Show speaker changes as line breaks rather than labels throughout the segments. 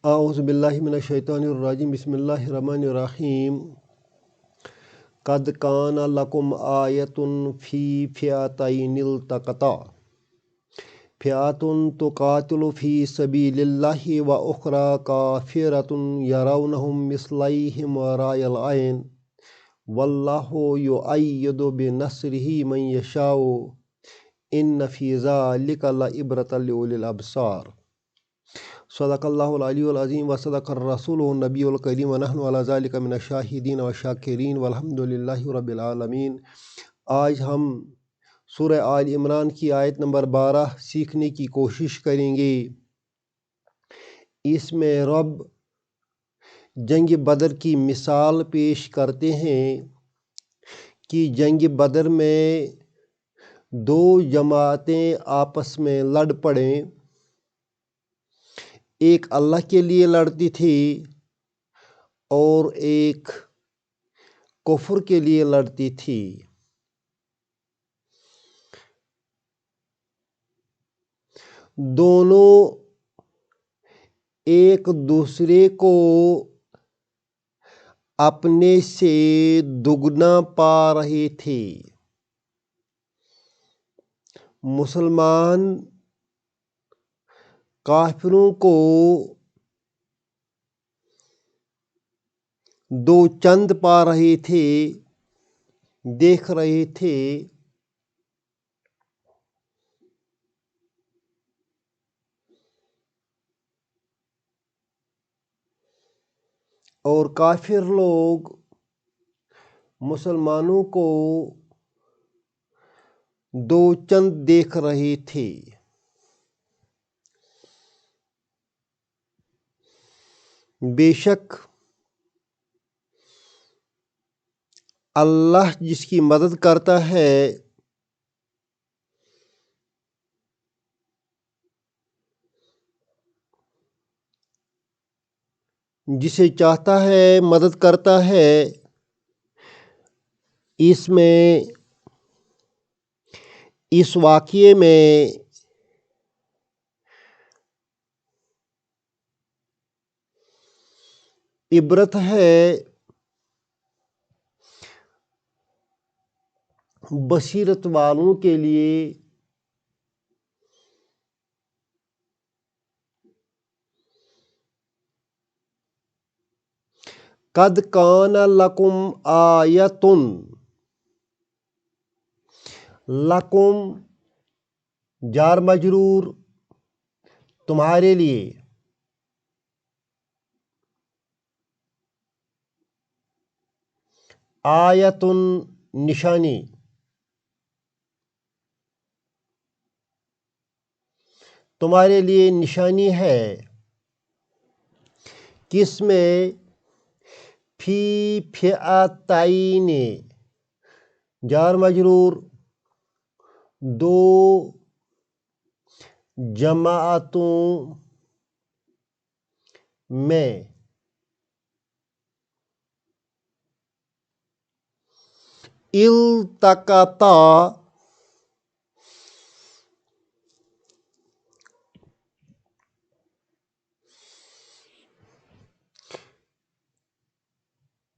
اعوذ باللہ من الشیطان الرجیم بسم اللہ الرحمن الرحیم قد کان لکم آیۃ فی فئتین التقطا فئۃ تقاتل فی سبیل اللہ و اخری کافرۃ یرونہم مثلیہم رأی العین واللہ یؤید بنصرہ من یشاء ان فی ذلک لعبرۃ لأولی الابصار۔ صدق اللہ العلی العظیم و صدق الرسول النبی الکریم ونحن علی ذلک من الشاہدین والشاکرین والحمد للہ رب العالمین۔ آج ہم سورہ آل عمران کی آیت نمبر 12 سیکھنے کی کوشش کریں گے۔ اس میں رب جنگ بدر کی مثال پیش کرتے ہیں کہ جنگ بدر میں دو جماعتیں آپس میں لڑ پڑیں، ایک اللہ کے لیے لڑتی تھی اور ایک کفر کے لیے لڑتی تھی۔ دونوں ایک دوسرے کو اپنے سے دگنا پا رہے تھے۔ مسلمان کافروں کو دو چند پا رہے تھے، دیکھ رہے تھے۔ اور کافر لوگ مسلمانوں کو دو چند دیکھ رہے تھے۔ بے شک اللہ جس کی مدد کرتا ہے جسے چاہتا ہے مدد کرتا ہے۔ اس واقعے میں عبرت ہے بصیرت والوں کے لیے۔ قد کان لکم آیۃ، لکم جار مجرور، تمہارے لیے، آیۃ نشانی، تمہارے لیے نشانی ہے۔ کس میں؟ فی فئتین، جار مجرور، دو جماعتوں میں۔ التقطا،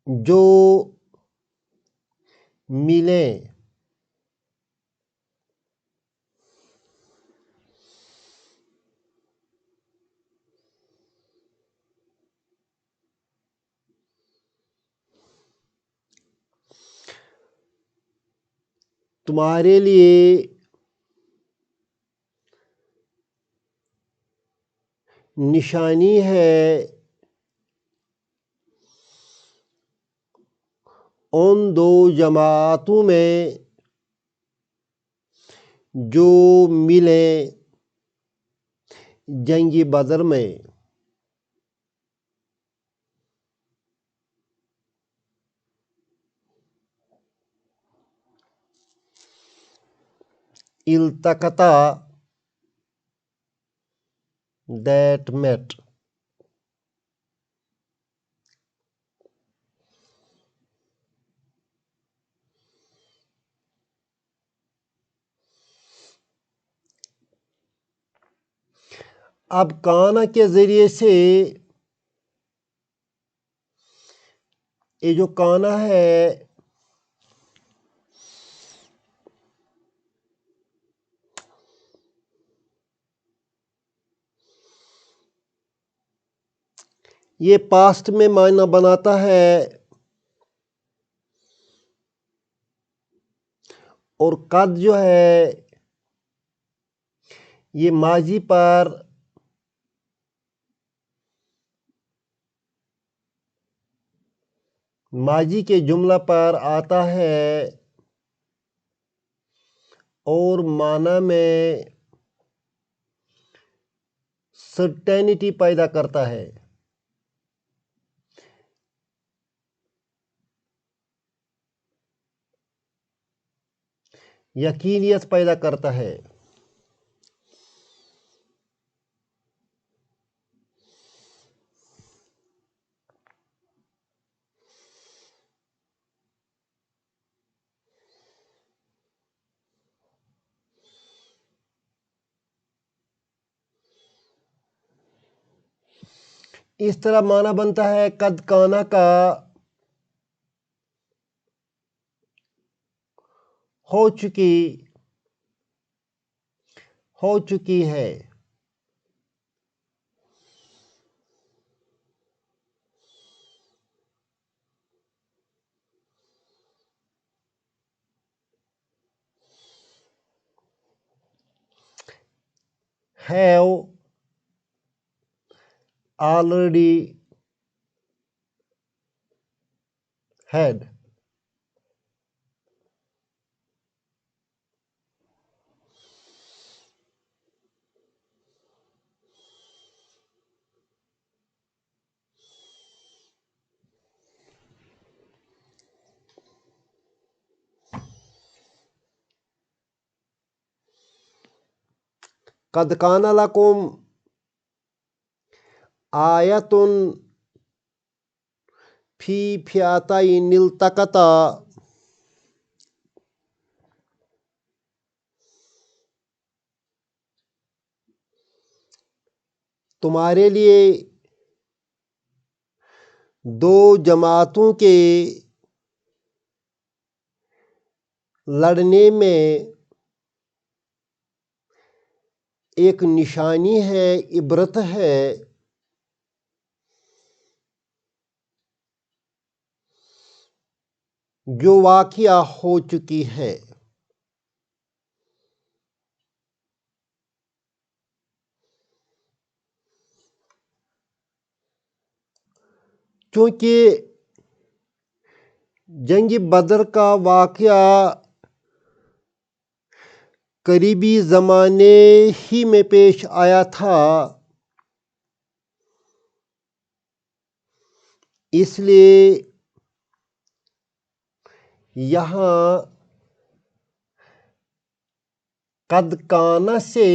جو ملیں، تمہارے لیے نشانی ہے ان دو جماعتوں میں جو ملیں جنگ بدر میں۔ التقطا that met۔ اب کانا کے ذریعے سے یہ جو کانا ہے یہ پاسٹ میں معنی بناتا ہے اور قد جو ہے یہ ماضی پر ماضی کے جملہ پر آتا ہے اور معنی میں سرٹینٹی پیدا کرتا ہے، یقینیت پیدا کرتا ہے۔ اس طرح معنی بنتا ہے قد کانا کا ہو چکی ہے۔ have already had قد کان لکم آیۃ فی فئتین التقطا، تمہارے لیے دو جماعتوں کے لڑنے میں ایک نشانی ہے، عبرت ہے۔ جو واقعہ ہو چکی ہے۔ چونکہ جنگ بدر کا واقعہ قریبی زمانے ہی میں پیش آیا تھا، اس لیے یہاں قد کان سے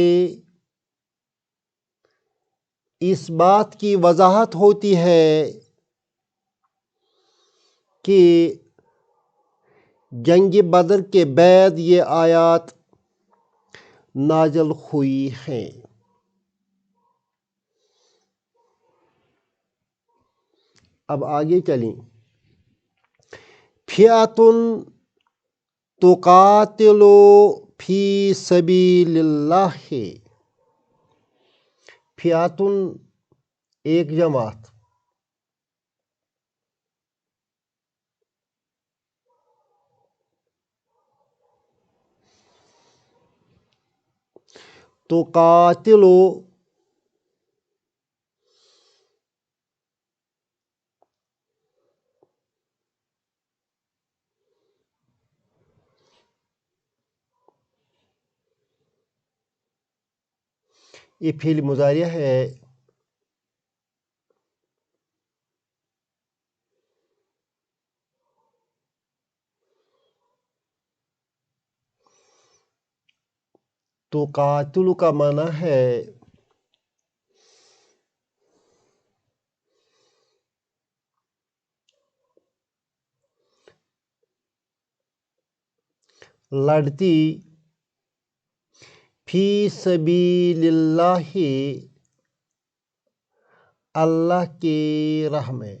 اس بات کی وضاحت ہوتی ہے کہ جنگ بدر کے بعد یہ آیات نازل ہوئی ہیں۔ اب آگے چلیں۔ فئۃ تقاتل فی سبیل اللہ، فئۃ ایک جماعت، تقاتل یہ فعل مضارع ہے، تقاتل کا معنی ہے لڑتی، فی سبیل اللہ اللہ کی راہ میں،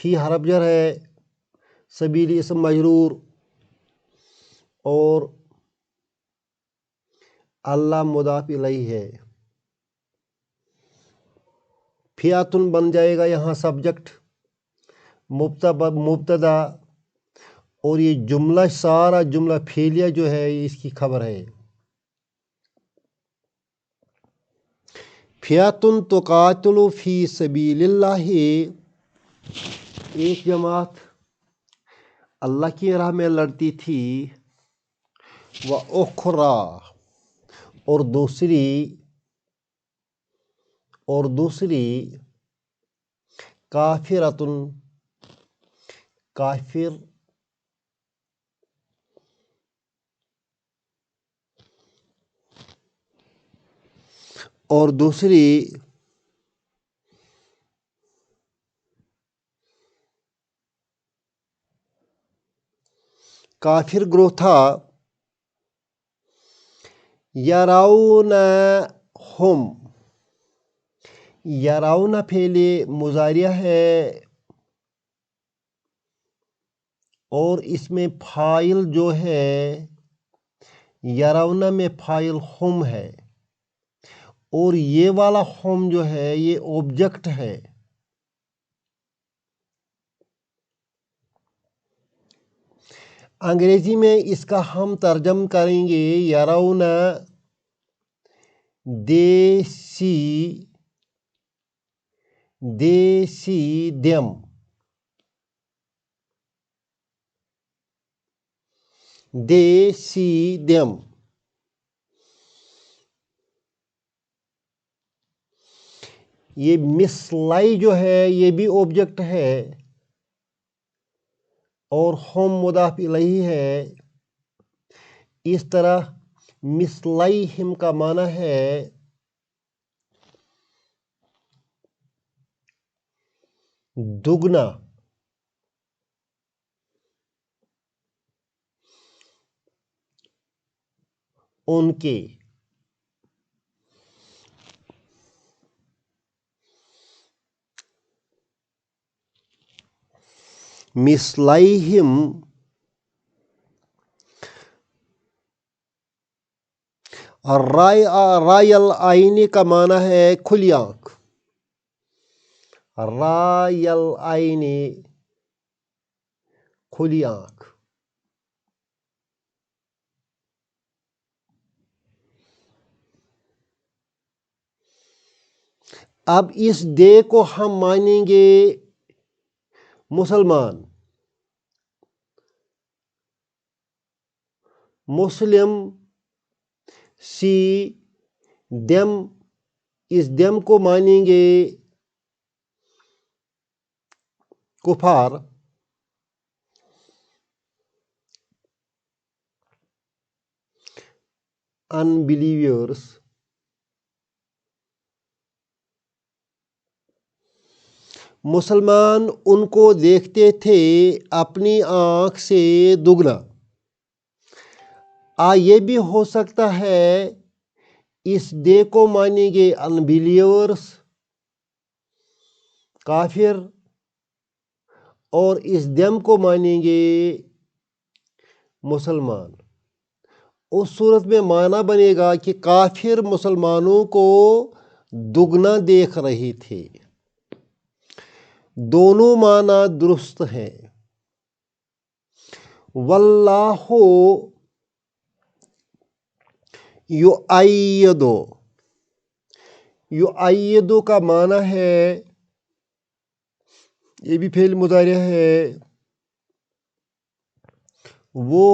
فی حرف جر ہے، سبیل اسم مجرور، اور اللہ مضاف الیہ ہے۔ فیاتن بن جائے گا یہاں سبجیکٹ، مبتدا، اور یہ جملہ سارا جملہ فعلیہ جو ہے یہ اس کی خبر ہے۔ فیاتن تقاتل فی سبیل اللہ، ایک جماعت اللہ کی راہ میں لڑتی تھی، وَأُخْرَى، اور دوسری کافرتن، کافر، اور دوسری کافر گروہ تھا، یرونہم، یرون فعل مضارع ہے اور اس میں فاعل جو ہے یرون میں فاعل ہم ہے، اور یہ والا ہم جو ہے یہ آبجیکٹ ہے۔ انگریزی میں اس کا ہم ترجمہ کریں گے یرون دیسی دم، یہ مثلائی جو ہے یہ بھی آبجیکٹ ہے اور ہم مضاف الیہ ہے۔ اس طرح مثلیہم کا معنی ہے دگنا، ان کے۔ مثلیہم رائے العین کا معنی ہے کھلی آنکھ، رائے العین کھلی آنکھ۔ اب اس دے کو ہم مانیں گے مسلمان، مسلم، سی دم، اس دم کو مانیں گے کفار، unbelievers۔ مسلمان ان کو دیکھتے تھے اپنی آنکھ سے دگنا۔ یہ بھی ہو سکتا ہے اس دے کو مانیں گے unbelievers، کافر، اور اس دم کو مانیں گے مسلمان۔ اس صورت میں معنی بنے گا کہ کافر مسلمانوں کو دگنا دیکھ رہے تھے۔ دونوں معنی درست ہیں۔ واللہ یؤید، یؤید کا معنی ہے، یہ بھی فعل مضارع ہے، وہ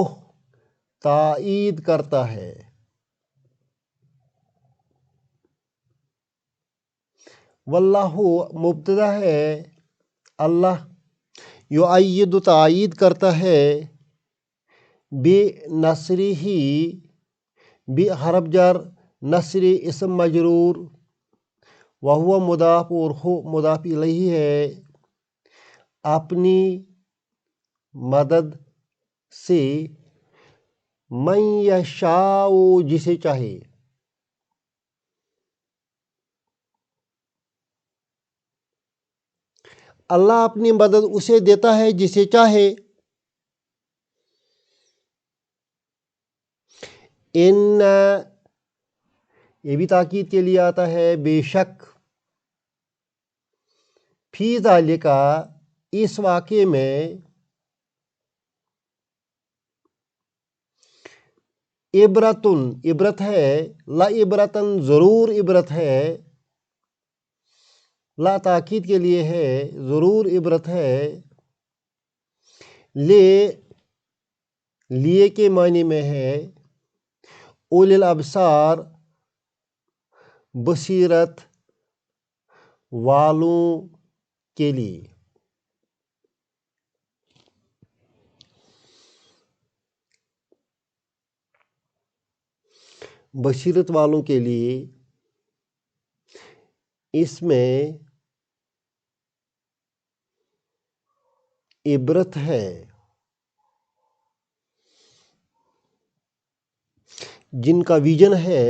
تائید کرتا ہے۔ واللہ مبتدا ہے، اللہ یؤید تائید کرتا ہے، بنصرہ، حرف جر، نصر اسم مجرور، وہو مضاف، اور ہو مضاف الیہ ہے، اپنی مدد سے، من یشاء جسے چاہے۔ اللہ اپنی مدد اسے دیتا ہے جسے چاہے۔ ان یہ بھی تاکید کے لیے آتا ہے، بے شک، فی ذالک، اس واقعے میں، عبرتن، عبرت ہے، لا عبرتن، ضرور عبرت ہے، لا تاکید کے لیے ہے، ضرور عبرت ہے، لیے کے معنی میں ہے، اولی الابصار، بصیرت والوں کے لیے۔ بصیرت والوں کے لیے اس میں عبرت ہے، جن کا ویژن ہے،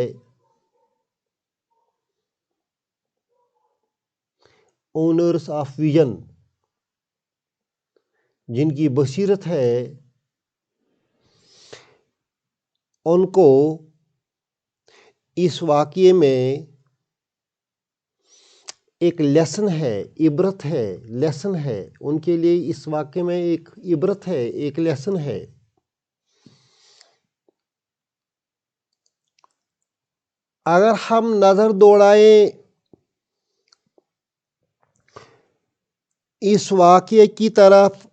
اونرس آف ویژن، جن کی بصیرت ہے، ان کو اس واقعے میں ایک لیسن ہے، عبرت ہے، لیسن ہے، ان کے لیے اس واقعے میں ایک عبرت ہے، ایک لیسن ہے۔ اگر ہم نظر دوڑائیں اس واقعے کی طرف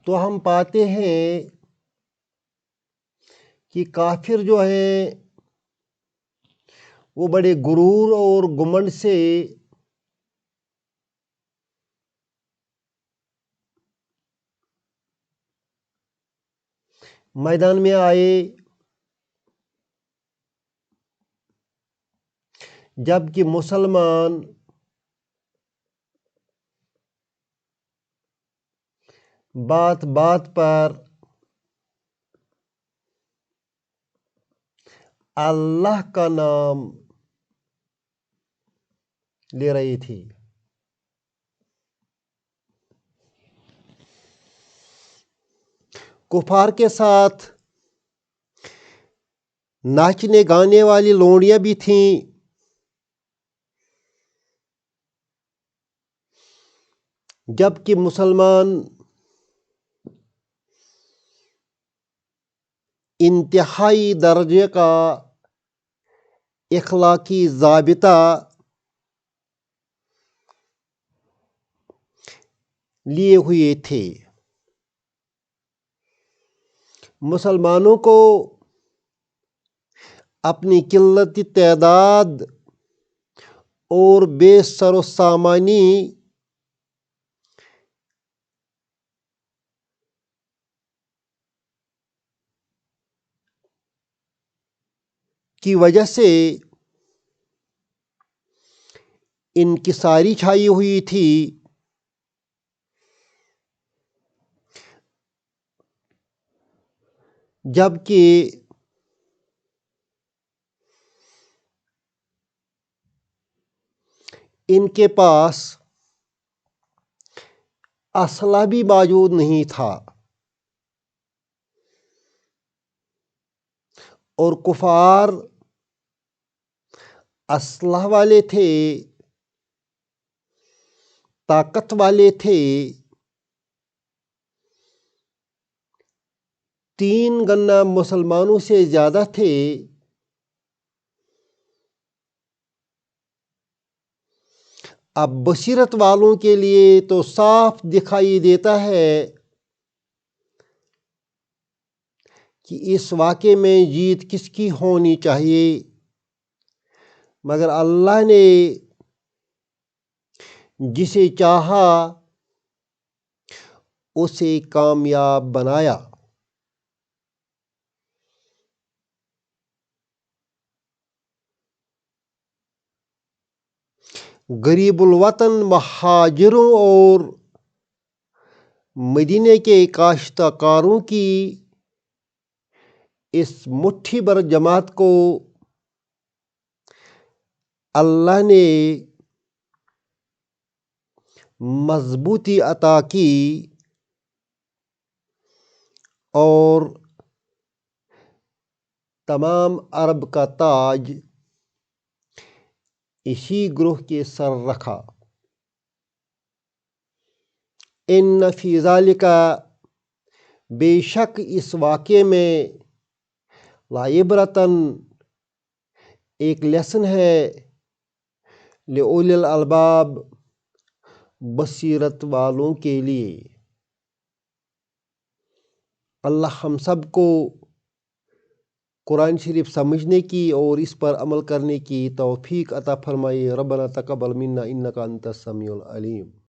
تو ہم پاتے ہیں کہ کافر جو ہیں وہ بڑے غرور اور گھمنڈ سے میدان میں آئے، جبکہ مسلمان بات بات پر اللہ کا نام لے رہی تھی۔ کفار کے ساتھ ناچنے گانے والی لونڈیاں بھی تھیں، جبکہ مسلمان انتہائی درجے کا اخلاقی ضابطہ لیے ہوئے تھے۔ مسلمانوں کو اپنی قلت تعداد اور بے سر و سامانی کی وجہ سے انکساری چھائی ہوئی تھی، جبکہ ان کے پاس اسلحہ بھی موجود نہیں تھا، اور کفار اسلحہ والے تھے، طاقت والے تھے، 3 گنا مسلمانوں سے زیادہ تھے۔ اب بصیرت والوں کے لیے تو صاف دکھائی دیتا ہے کہ اس واقعے میں جیت کس کی ہونی چاہیے، مگر اللہ نے جسے چاہا اسے کامیاب بنایا۔ غریب الوطن مہاجروں اور مدینے کے کاشتکاروں کی اس مٹھی بھر جماعت کو اللہ نے مضبوطی عطا کی اور تمام عرب کا تاج اسی گروہ کے سر رکھا۔ ان فی ذالک، بے شک اس واقعے میں، لعبرۃ، ایک لیسن ہے، لأولی الالباب، بصیرت والوں کے لیے۔ اللہ ہم سب کو قرآن شریف سمجھنے کی اور اس پر عمل کرنے کی توفیق عطا فرمائے۔ ربنا تقبل منا انک انت السمیع العلیم۔